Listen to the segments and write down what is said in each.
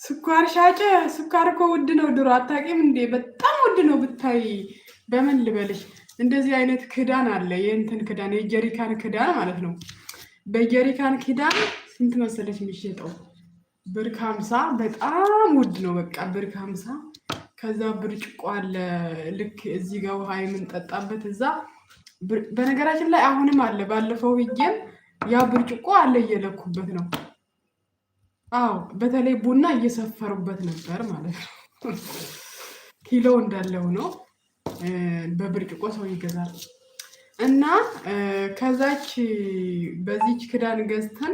ስኳር ሻጭ ስኳር እኮ ውድ ነው። ድሮ አታውቂም እንዴ? በጣም ውድ ነው ብታይ። በምን ልበልሽ? እንደዚህ አይነት ክዳን አለ። የእንትን ክዳን የጀሪካን ክዳን ማለት ነው። በጀሪካን ክዳን ስንት መሰለሽ የሚሸጠው? ብር ከሀምሳ በጣም ውድ ነው። በቃ ብር ከሀምሳ ከዛ ብርጭቆ አለ። ልክ እዚህ ጋር ውሃ የምንጠጣበት እዛ። በነገራችን ላይ አሁንም አለ። ባለፈው ሂጄም ያ ብርጭቆ አለ እየለኩበት ነው። አዎ በተለይ ቡና እየሰፈሩበት ነበር ማለት ነው። ኪሎ እንዳለው ነው። በብርጭቆ ሰው ይገዛል። እና ከዛች በዚች ክዳን ገዝተን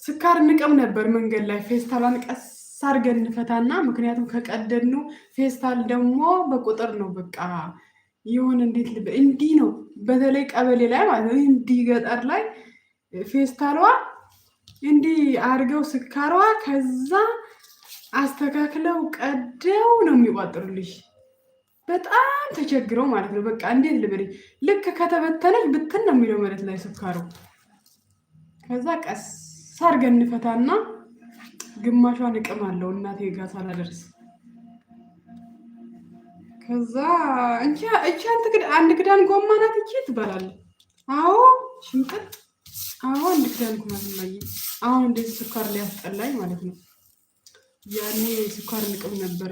ስኳር እንቅም ነበር መንገድ ላይ። ፌስታሏን ቀስ አድርገን እንፈታና፣ ምክንያቱም ከቀደድኑ ፌስታል ደግሞ በቁጥር ነው። በቃ ይሁን እንዴት ልበ እንዲህ ነው። በተለይ ቀበሌ ላይ ማለት ነው። እንዲህ ገጠር ላይ ፌስታሏ እንዲህ አድርገው ስኳሯ ከዛ አስተካክለው ቀደው ነው የሚቋጥሩልሽ። በጣም ተቸግረው ማለት ነው። በቃ እንዴት ልበልኝ፣ ልክ ከተበተነች ብትን ነው የሚለው መሬት ላይ ስኳሩ። ከዛ ቀስ አድርገን እንፈታና ግማሿን እቅም አለው እናቴ ጋር ሳላደርስ። ከዛ አንድ ክዳን ጎማ ናት እቺ ትባላለች። አዎ ሽምጥጥ። አዎ አንድ ክዳን ጎማ ነው። አሁን እንደዚህ ስኳር ሊያስጠላኝ ማለት ነው። ያኔ ስኳር ንቅም ነበረ።